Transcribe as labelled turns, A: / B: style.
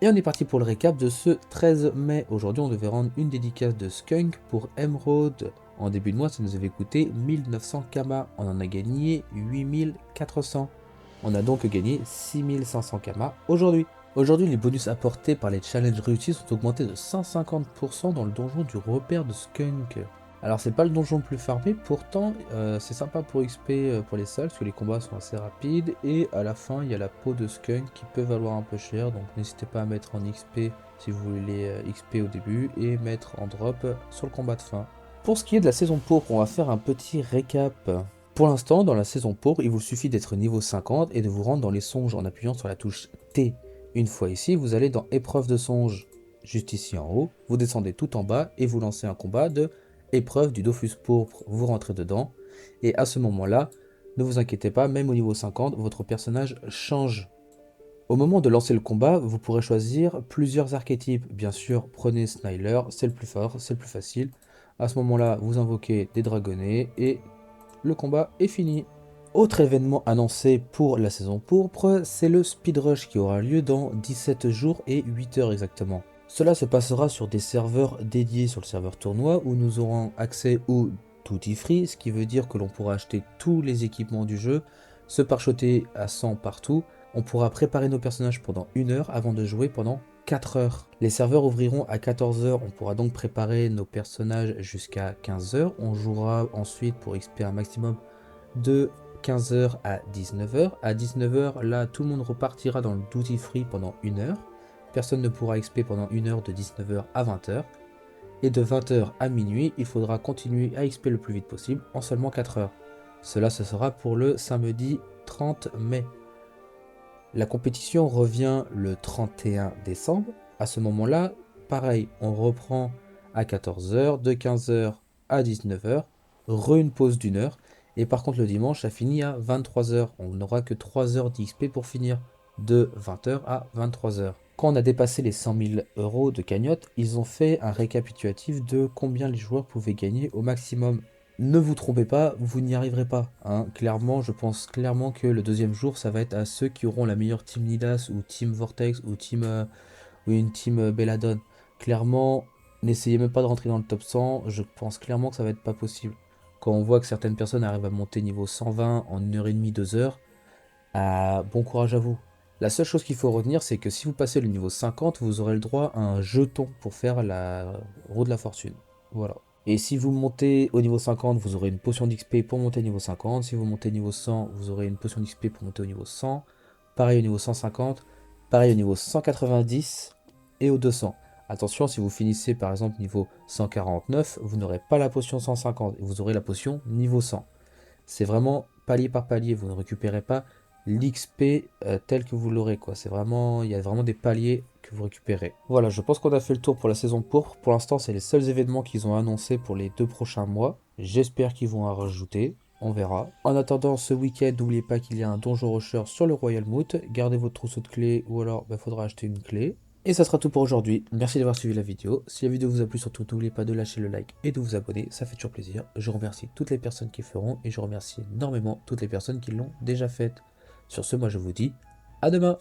A: Et on est parti pour le récap de ce 13 mai. Aujourd'hui, on devait rendre une dédicace de Skunk pour Emerald. En début de mois, ça nous avait coûté 1900 Kama. On en a gagné 8400. On a donc gagné 6500 Kama aujourd'hui. Aujourd'hui, les bonus apportés par les challenges réussis sont augmentés de 150% dans le donjon du repère de Skunk. Alors c'est pas le donjon le plus farmé, pourtant c'est sympa pour XP pour les salles, parce que les combats sont assez rapides, et à la fin il y a la peau de Skunk qui peut valoir un peu cher, donc n'hésitez pas à mettre en XP si vous voulez XP au début, et mettre en drop sur le combat de fin. Pour ce qui est de la saison pourpre, on va faire un petit récap. Pour l'instant, dans la saison pourpre, il vous suffit d'être niveau 50 et de vous rendre dans les songes en appuyant sur la touche T. Une fois ici, vous allez dans épreuve de songe, juste ici en haut, vous descendez tout en bas et vous lancez un combat de épreuve du Dofus pourpre, vous rentrez dedans, et à ce moment-là, ne vous inquiétez pas, même au niveau 50, votre personnage change. Au moment de lancer le combat, vous pourrez choisir plusieurs archétypes. Bien sûr, prenez Snyler, c'est le plus fort, c'est le plus facile. À ce moment-là, vous invoquez des dragonnets et le combat est fini. Autre événement annoncé pour la saison pourpre, c'est le speed rush qui aura lieu dans 17 jours et 8 heures exactement. Cela se passera sur des serveurs dédiés sur le serveur tournoi où nous aurons accès au Tutti Free, ce qui veut dire que l'on pourra acheter tous les équipements du jeu, se parchoter à 100 partout. On pourra préparer nos personnages pendant 1 heure avant de jouer pendant 4 heures. Les serveurs ouvriront à 14 heures, on pourra donc préparer nos personnages jusqu'à 15 heures. On jouera ensuite pour XP un maximum de 15 heures à 19 heures. À 19 heures, là, tout le monde repartira dans le Duty Free pendant 1 heure. Personne ne pourra XP pendant 1 heure de 19 heures à 20 heures. Et de 20 heures à minuit, il faudra continuer à XP le plus vite possible en seulement 4 heures. Cela, ce sera pour le samedi 30 mai. La compétition revient le 31 décembre. À ce moment-là, pareil, on reprend à 14 heures, de 15 heures à 19 heures, une pause d'1 heure. Et par contre, le dimanche, ça finit à 23 heures. On n'aura que 3 heures d'XP pour finir, de 20 heures à 23 heures. Quand on a dépassé les 100 000 euros de cagnotte, ils ont fait un récapitulatif de combien les joueurs pouvaient gagner au maximum. Ne vous trompez pas, vous n'y arriverez pas, hein. Clairement, je pense clairement que le deuxième jour, ça va être à ceux qui auront la meilleure team Nidas ou team Vortex ou ou une team Belladone. Clairement, n'essayez même pas de rentrer dans le top 100, je pense clairement que ça va être pas possible. Quand on voit que certaines personnes arrivent à monter niveau 120 en 1 h 30, 2 heures, bon courage à vous. La seule chose qu'il faut retenir, c'est que si vous passez le niveau 50, vous aurez le droit à un jeton pour faire la roue de la fortune. Voilà. Et si vous montez au niveau 50, vous aurez une potion d'XP pour monter au niveau 50. Si vous montez au niveau 100, vous aurez une potion d'XP pour monter au niveau 100. Pareil au niveau 150. Pareil au niveau 190 et au 200. Attention, si vous finissez par exemple niveau 149, vous n'aurez pas la potion 150 et vous aurez la potion niveau 100. C'est vraiment palier par palier, vous ne récupérez pas l'XP tel que vous l'aurez, quoi. C'est vraiment, il y a vraiment des paliers que vous récupérez. Voilà, je pense qu'on a fait le tour pour la saison pourpre. Pour l'instant, c'est les seuls événements qu'ils ont annoncés pour les 2 prochains mois. J'espère qu'ils vont en rajouter. On verra. En attendant ce week-end, n'oubliez pas qu'il y a un donjon rusher sur le Royal Moot. Gardez votre trousseau de clés ou alors il faudra acheter une clé. Et ça sera tout pour aujourd'hui. Merci d'avoir suivi la vidéo. Si la vidéo vous a plu, surtout n'oubliez pas de lâcher le like et de vous abonner. Ça fait toujours plaisir. Je remercie toutes les personnes qui feront et je remercie énormément toutes les personnes qui l'ont déjà fait. Sur ce, moi je vous dis à demain.